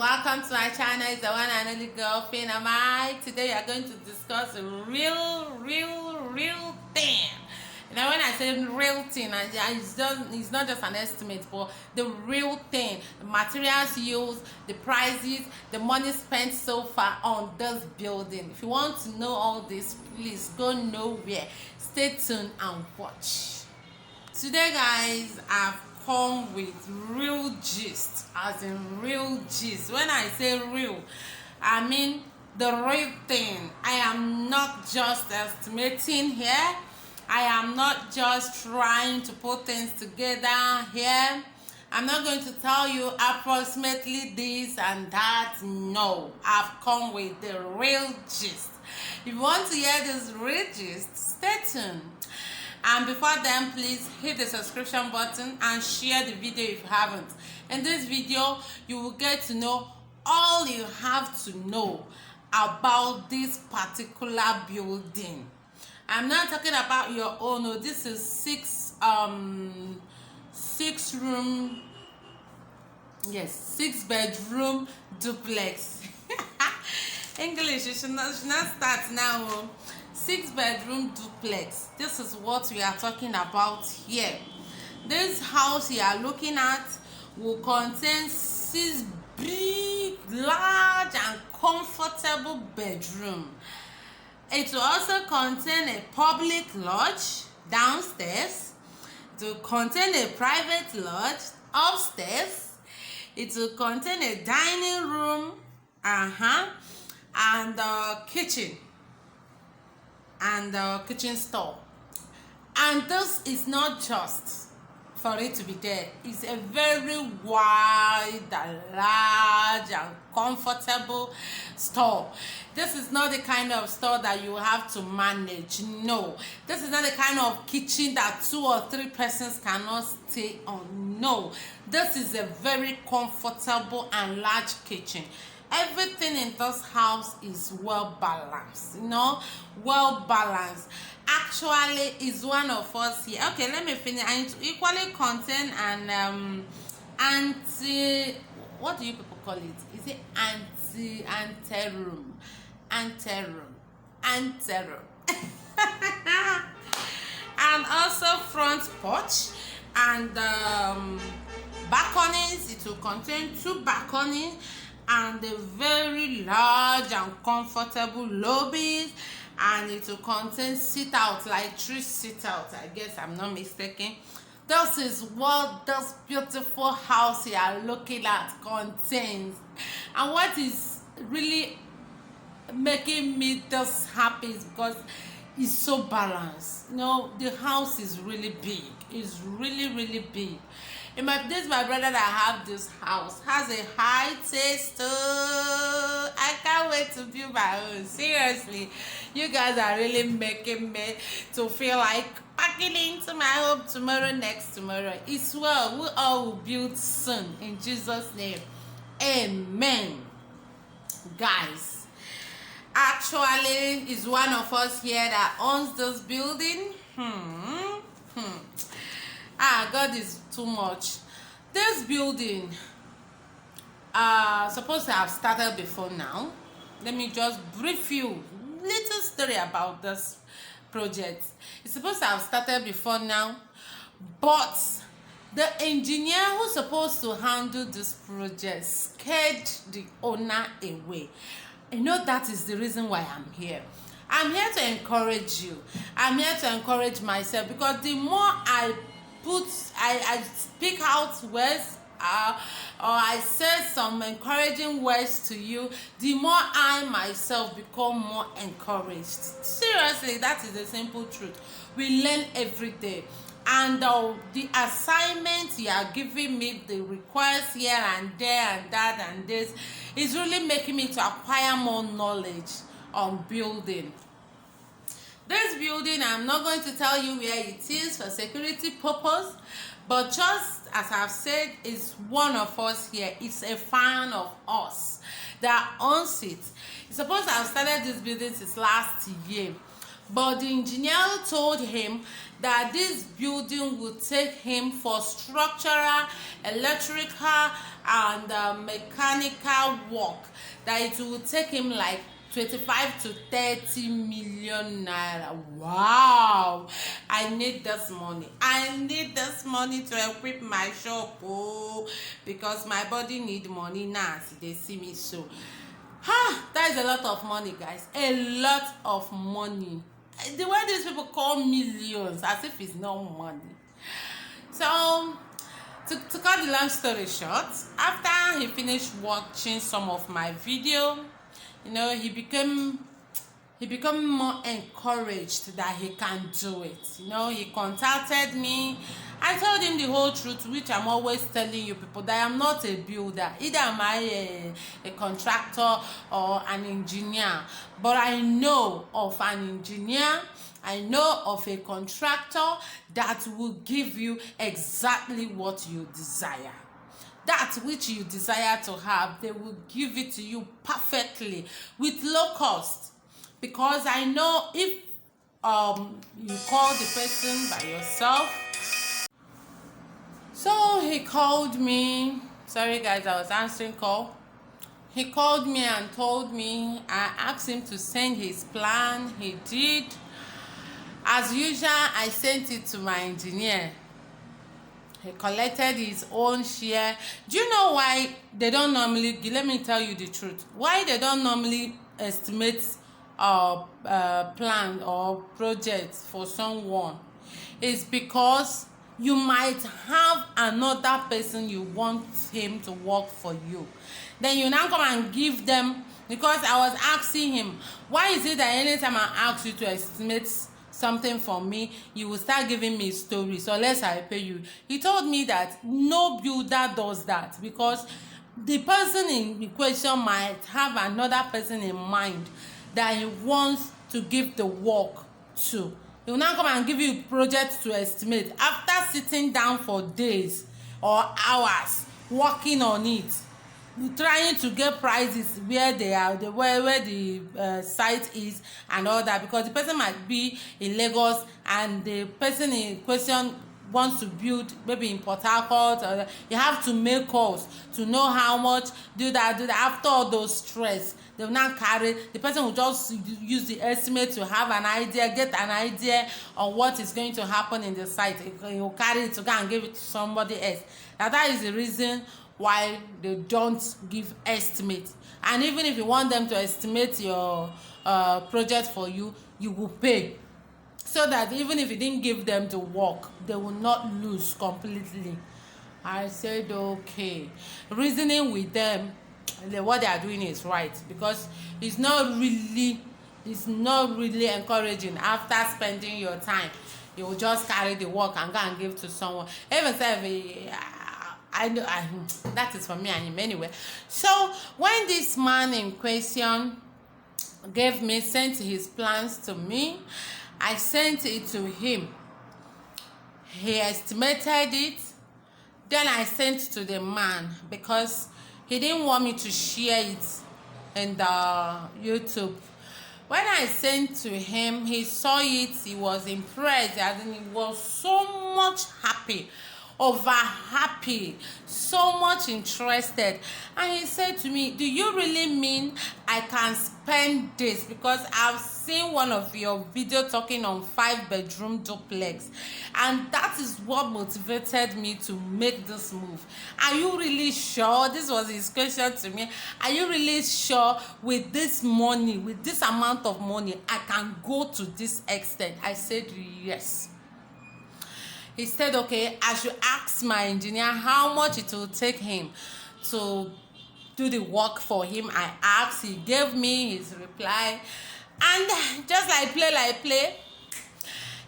welcome to my channel. It's the one and only girl, Finamike. Today we are going to discuss a real thing. You know, when I say real thing, it's not just an estimate, but the real thing, the materials used, the prices, the money spent so far on this building. If you want to know all this, please go nowhere. Stay tuned and watch. Today, guys, I've come with real gist, as in real gist. When I say real, I mean the real thing. I am not just estimating here. I am not just trying to put things together here. I'm not going to tell you approximately this and that. No, I've come with the real gist. If you want to hear this real gist, stay tuned. And before then, please hit the subscription button and share the video if you haven't. In this video, you will get to know all you have to know about this particular building. I'm not talking about your own. No, this is six bedroom duplex. English, you should not start now. 6-bedroom duplex. This is what we are talking about here. This house you are looking at will contain 6 big, large and comfortable bedrooms. It will also contain a public lodge downstairs. It will contain a private lodge upstairs. It will contain a dining room and a kitchen and the kitchen store. And this is not just for it to be there. It's a very wide and large and comfortable store. This is not the kind of store that you have to manage. No, this is not the kind of kitchen that 2 or 3 persons cannot stay on. No, this is a very comfortable and large kitchen. Everything in this house is well balanced, well balanced. Actually, is one of us here. Okay, let me finish. And it equally contain an what do you people call it? Is it anteroom? And also front porch and balconies. It will contain 2 balconies and a very large and comfortable lobbies, and it will contain sit out, like 3 sit out, I guess I'm not mistaken. This is what this beautiful house you are looking at contains. And what is really making me this happy is because it's so balanced. The house is really big. It's really big. This my brother that have this house has a high taste. I can't wait to build my own. Seriously, you guys are really making me to feel like packing into my home tomorrow, next tomorrow. It's well. We all will build soon in Jesus' name. Amen. Guys, actually, is one of us here that owns this building. God is too much. This building supposed to have started before now. Let me just brief you little story about this project. It's supposed to have started before now, but the engineer who's supposed to handle this project scared the owner away. That is the reason why I'm here. I'm here to encourage you. I'm here to encourage myself, because the more I speak out words or I say some encouraging words to you, the more I myself become more encouraged. Seriously, that is the simple truth. We learn every day, and the assignments you are giving me, the requests here and there and that and this, is really making me to acquire more knowledge on building. This building, I'm not going to tell you where it is for security purpose, but just as I've said, is one of us here. It's a fan of us that owns it. It's supposed to have started this building since last year, but the engineer told him that this building would take him for structural, electrical, and mechanical work, that it would take him like 25 to 30 million naira. Wow, I need this money. I need this money to equip my shop, oh, because my body need money now. They see me so. That is a lot of money, guys. A lot of money. The way these people call millions as if it's no money. So to cut the long story short, after he finished watching some of my video, he became more encouraged that he can do it. He contacted me. I told him the whole truth, which I'm always telling you people, that I'm not a builder. Either am I a contractor or an engineer. But I know of an engineer, I know of a contractor that will give you exactly what you desire. That which you desire to have, they will give it to you perfectly with low cost. Because I know if you call the person by yourself. So he called me. Sorry guys, I was answering call. He called me and told me. I asked him to send his plan. He did. As usual, I sent it to my engineer. He collected his own share. Do you know why they don't normally, let me tell you the truth, why they don't normally estimate plan or project for someone? Is because you might have another person you want him to work for you. Then you now come and give them, because I was asking him, why is it that anytime I ask you to estimate something for me, you will start giving me stories unless I pay you? He told me that no builder does that, because the person in question might have another person in mind that he wants to give the work to. He will now come and give you projects to estimate after sitting down for days or hours working on it, trying to get prices where they are, where the site is and all that, because the person might be in Lagos and the person in question wants to build maybe in Port Harcourt. Or you have to make calls to know how much, do that. After all those stress, they will not carry, the person will just use the estimate to have an idea, get an idea on what is going to happen in the site. He will carry it to go and give it to somebody else. Now that is the reason why they don't give estimates. And even if you want them to estimate your project for you, you will pay, so that even if you didn't give them the work, they will not lose completely. I said okay. Reasoning with them, what they are doing is right, because it's not really encouraging. After spending your time, you will just carry the work and go and give to someone. Even if I know that is for me and him anyway. So when this man in question sent his plans to me, I sent it to him. He estimated it. Then I sent to the man, because he didn't want me to share it in the YouTube. When I sent to him, he saw it. He was impressed, and he was so much happy, over happy, so much interested. And he said to me, do you really mean I can spend this? Because I've seen one of your video talking on 5-bedroom duplex, and that is what motivated me to make this move. Are you really sure? This was his question to me. Are you really sure with this money, with this amount of money, I can go to this extent? I said yes. He said, okay, I should ask my engineer how much it will take him to do the work for him. I asked, he gave me his reply, and just like play,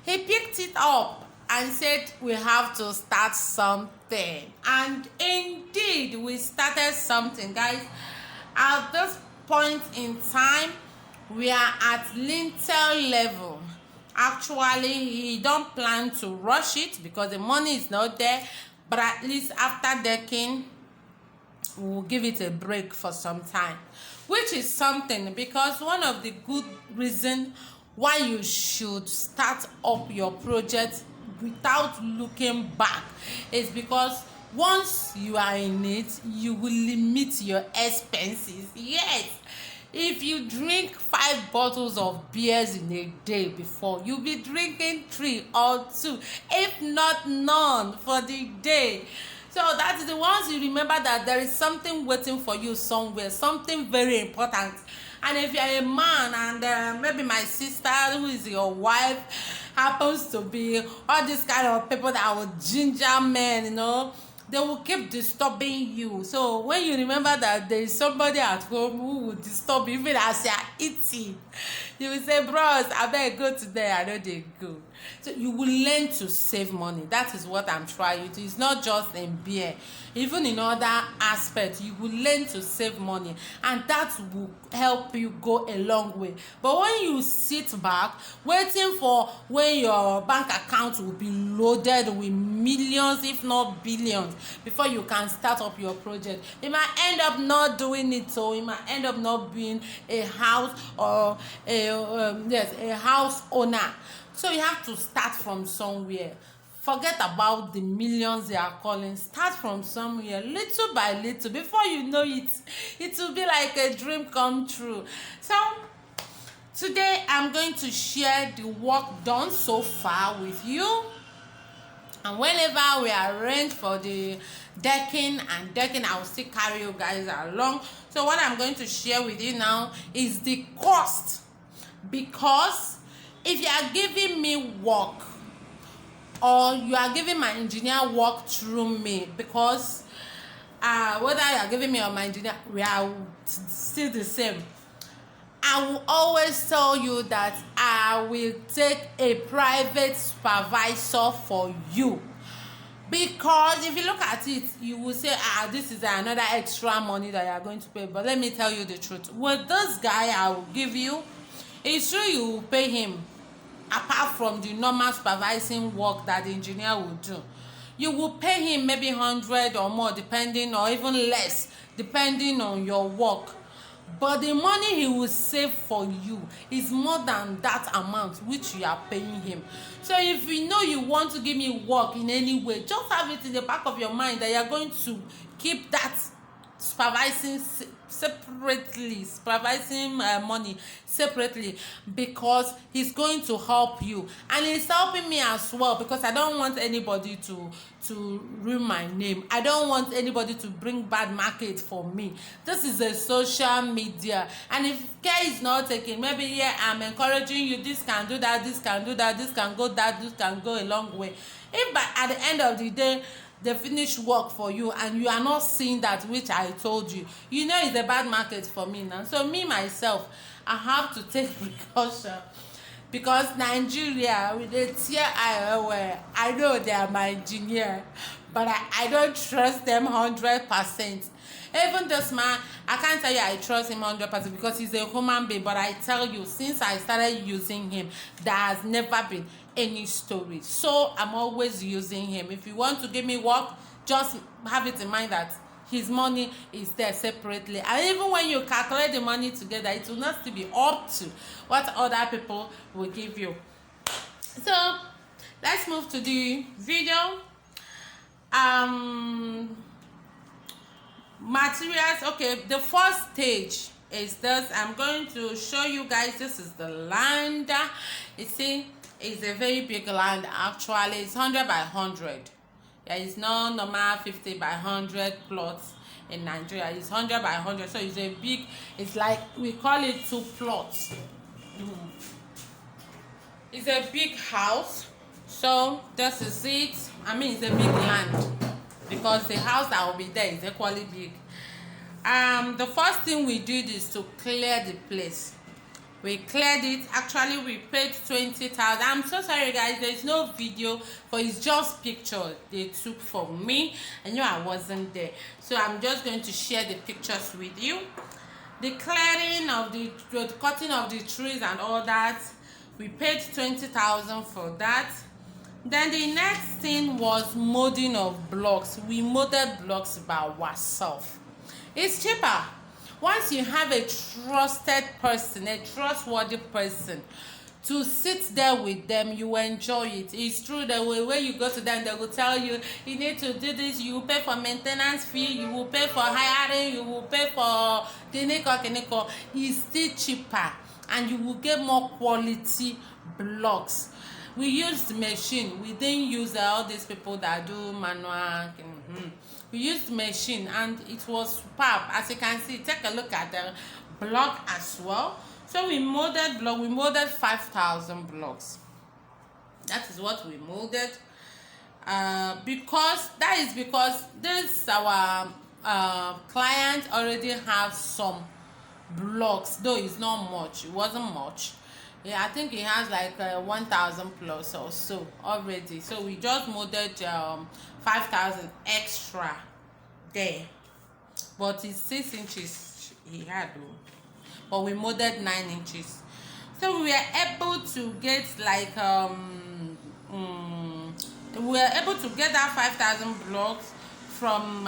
he picked it up and said, we have to start something. And indeed, we started something, guys. At this point in time, we are at lintel level. Actually, he don't plan to rush it because the money is not there, but at least after decking, we'll give it a break for some time, which is something, because one of the good reasons why you should start up your project without looking back is because once you are in it, you will limit your expenses. Yes, if you drink 5 bottles of beers in a day before, you'll be drinking 3 or 2, if not none, for the day. So that is the ones you remember that there is something waiting for you somewhere, something very important. And if you're a man and maybe my sister who is your wife happens to be all these kind of people that will ginger men, you know, they will keep disturbing you. So when you remember that there is somebody at home who will disturb you even as you are eating, you will say, bros, I better go today. I know they go. So you will learn to save money. That is what I'm trying to do. It's not just in beer. Even in other aspects, you will learn to save money, and that will help you go a long way. But when you sit back waiting for when your bank account will be loaded with millions if not billions before you can start up your project, you might end up not doing it. So you might end up not being a house or a house owner. So you have to start from somewhere. Forget about the millions they are calling. Start from somewhere, little by little. Before you know it, it will be like a dream come true. So today I'm going to share the work done so far with you. And whenever we arrange for the decking, I will still carry you guys along. So what I'm going to share with you now is the cost. Because if you are giving me work, or you are giving my engineer work through me, because whether you are giving me or my engineer, we are still the same. I will always tell you that I will take a private supervisor for you. Because if you look at it, you will say, this is another extra money that you are going to pay. But let me tell you the truth. With this guy I will give you, it's true you will pay him apart from the normal supervising work that the engineer will do. You will pay him maybe 100 or more, depending, or even less, depending on your work. But the money he will save for you is more than that amount which you are paying him. So if you know you want to give me work in any way, just have it in the back of your mind that you are going to keep that supervising money separately, because he's going to help you and he's helping me as well, because I don't want anybody to ruin my name. I don't want anybody to bring bad market for me. This is a social media, and if care is not taken, maybe I'm encouraging you, this can do that, this can do that, this can go that, this can go a long way. If at the end of the day they finish work for you and you are not seeing that which I told you, you know it's a bad market for me now. So me myself, I have to take precaution, because Nigeria with the tier I know they are my engineer, but I don't trust them 100%. Even this man, I can't tell you I trust him 100% because he's a human being, but I tell you, since I started using him, there has never been any story. So I'm always using him. If you want to give me work, just have it in mind that his money is there separately, and even when you calculate the money together, it will not still be up to what other people will give you. So let's move to the video. Materials. Okay, the first stage is this. I'm going to show you guys. This is the land. You see, it's a very big land. Actually, it's 100 by 100. Yeah, it's not normal 50 by 100 plots in Nigeria. It's 100 by 100, so it's a big, it's like, we call it 2 plots. It's a big house. So this is it. I mean, it's a big land, because the house that will be there is equally big. The first thing we did is to clear the place. We cleared it. Actually, we paid 20,000. I'm so sorry guys, there's no video, but it's just pictures they took for me. I knew I wasn't there, so I'm just going to share the pictures with you. The clearing of the cutting of the trees and all that, we paid 20,000 for that. Then the next thing was molding of blocks. We molded blocks by ourselves. It's cheaper once you have a trusted person, a trustworthy person to sit there with them, you enjoy it. It's true the way when you go to them, they will tell you you need to do this, you will pay for maintenance fee, you will pay for hiring, you will pay for kiniko. It's still cheaper and you will get more quality blocks. We used machine, we didn't use all these people that do manual. We used machine and it was superb. As you can see, take a look at the block as well. So we molded 5,000 blocks. That is what we molded. Because this our client already have some blocks, though it's not much. It wasn't much. Yeah, I think he has like 1,000 plus or so already. So we just molded 5,000 extra there. But it's 6 inches he had though. But we molded 9 inches. So we were able to get like we were able to get that 5,000 blocks from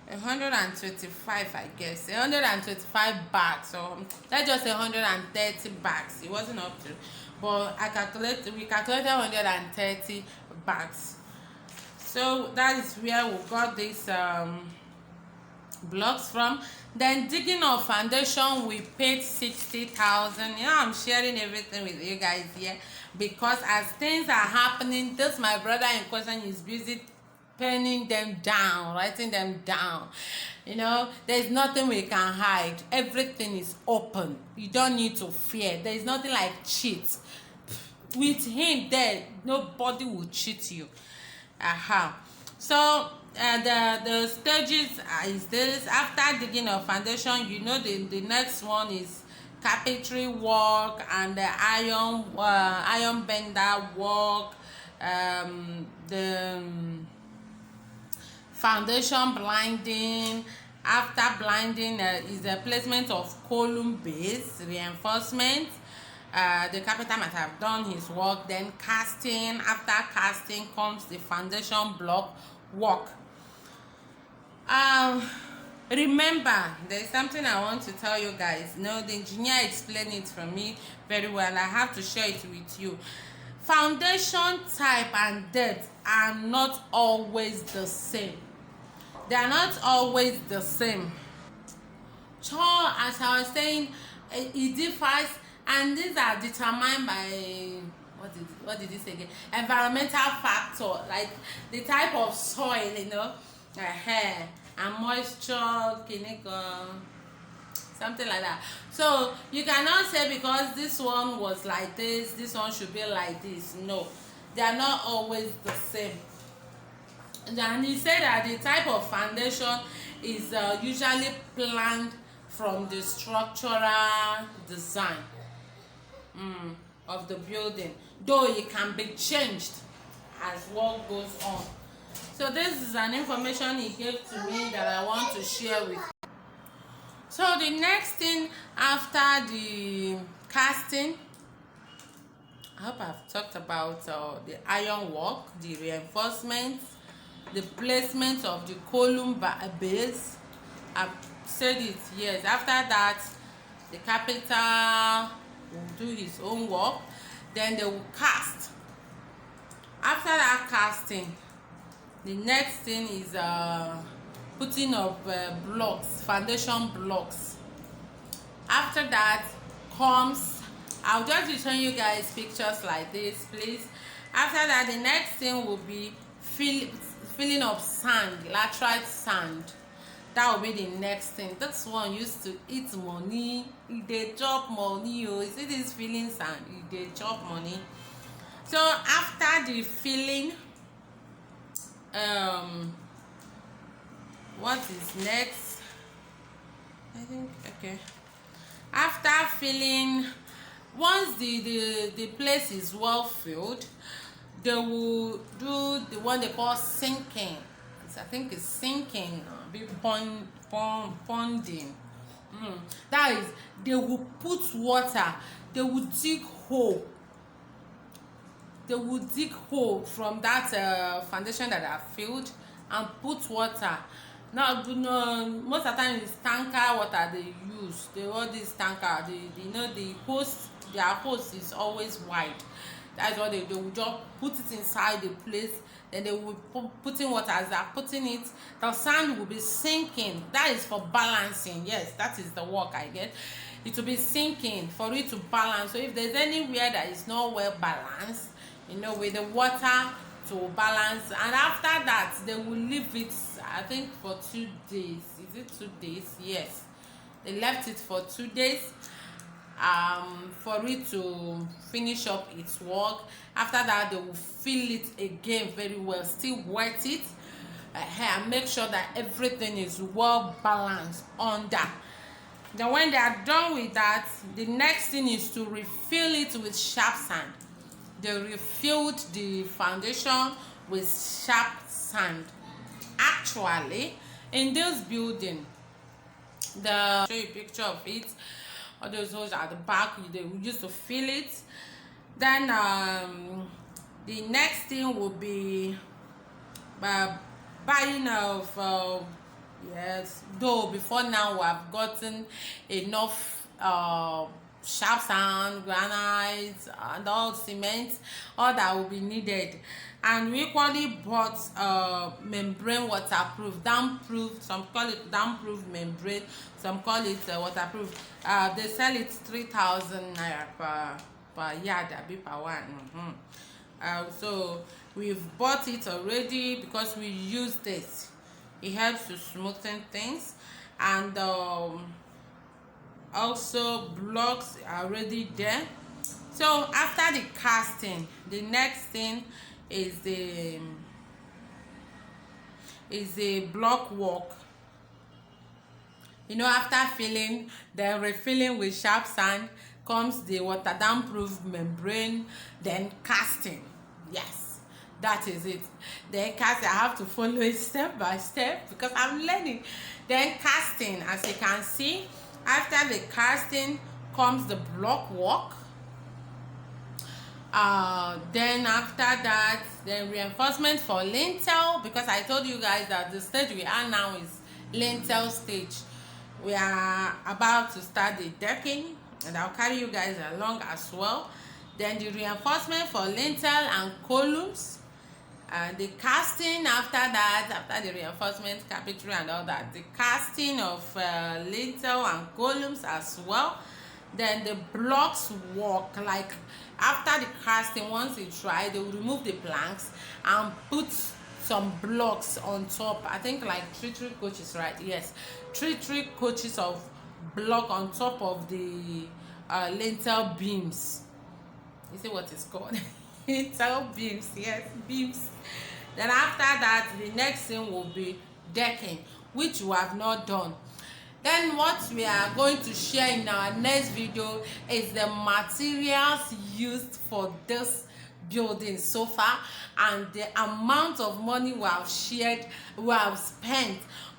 125, I guess, 125 bags, or let's just say 130 bags. It wasn't up to, but we calculated 130 bags. So that is where we got these blocks from. Then digging our foundation, we paid 60,000. I'm sharing everything with you guys here because as things are happening, this my brother in question is busy penning them down, writing them down. There's nothing we can hide. Everything is open. You don't need to fear. There's nothing like cheat. With him there, nobody will cheat you. So the stages is this. After digging a foundation, the next one is carpentry work and the iron bender work, the foundation blinding. After blinding is the placement of column base reinforcement. The carpenter might have done his work. Then casting. After casting comes the foundation block work. Remember, there's something I want to tell you guys. The engineer explained it for me very well. I have to share it with you. Foundation type and depth are not always the same. They are not always the same. So as I was saying, it differs, and these are determined by what did he say again? Environmental factor, like the type of soil, and moisture, something like that. So you cannot say because this one was like this one should be like this. No, they are not always the same. And he said that the type of foundation is usually planned from the structural design of the building, though it can be changed as work goes on. So this is an information he gave to me that I want to share with you. So the next thing after the casting, I hope I've talked about the iron work, the reinforcement, the placement of the column base. I've said it, yes. After that, the carpenter will do his own work. Then they will cast. After that casting, the next thing is putting up blocks, foundation blocks. After that comes, I'll just be showing you guys pictures like this, please. After that, the next thing will be filling up sand, laterite sand. That will be the next thing. This one used to eat money. They chop money. You see this filling sand, they chop money. So after the filling, what is next? I think okay. After filling, once the place is well filled, they will do the one they call sinking. I think it's sinking, ponding. That is, they will put water. They will dig hole. They will dig hole from that foundation that are filled and put water. No, most of the time it's tanker water they use. They all this tanker. The hose, their hose is always wide. That's what they will just put it inside the place. Then they will put in water. As they're putting it, the sand will be sinking. That is for balancing. Yes, that is the work I get. It will be sinking for it to balance. So if there's anywhere that is not well balanced, with the water to balance, and after that they will leave it, I think, for 2 days. Is it 2 days? Yes, they left it for 2 days for it to finish up its work. After that, they will fill it again very well, still wet it, and make sure that everything is well balanced under. Then when they are done with that, the next thing is to refill it with sharp sand. They refilled the foundation with sharp sand. Actually, in this building, show you a picture of it. All those holes at the back, they used to fill it. Then the next thing will be buying of yes, though before now we have gotten enough sharp sand, granite, and all cement, all that will be needed. And we equally bought membrane waterproof, damp-proof. Some call it damp-proof membrane, some call it waterproof. They sell it 3,000 naira per yard, per one. So we've bought it already because we use this. It helps to smoothen things, and also blocks are already there. So after the casting, the next thing is the block work. After filling, then refilling with sharp sand, comes the water damp-proof membrane, then casting. Yes, that is it. Then casting, I have to follow it step by step because I'm learning. Then casting, as you can see, after the casting comes the block work. Then after that, then reinforcement for lintel, because I told you guys that the stage we are now is lintel stage. We are about to start the decking, and I'll carry you guys along as well. Then the reinforcement for lintel and columns, and the casting after that, after the reinforcement, carpentry and all that, the casting of lintel and columns as well. Then the blocks work, like after the casting, once it's dry, they will remove the planks and put some blocks on top. I think like three coaches, right? Yes, three coaches of block on top of the lintel beams. You see what it's called? Lintel beams. Yes, beams. Then after that, the next thing will be decking, which we have not done. Then what we are going to share in our next video is the materials used for this building so far, and the amount of money we have spent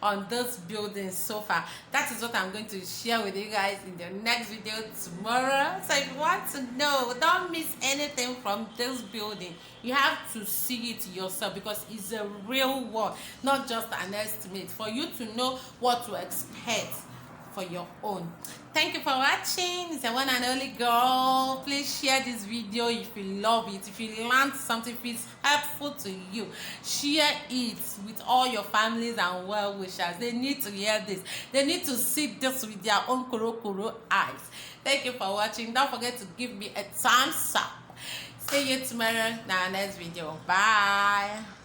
on this building so far. That is what I'm going to share with you guys in the next video tomorrow. So if you want to know, don't miss anything from this building. You have to see it yourself because it's a real one, not just an estimate, for you to know what to expect for your own. Thank you for watching. It's a one and only girl. Please share this video if you love it. If you learned something, if it's helpful to you, share it with all your families and well wishers. They need to hear this. They need to see this with their own kuro eyes. Thank you for watching. Don't forget to give me a thumbs up. See you tomorrow in our next video. Bye.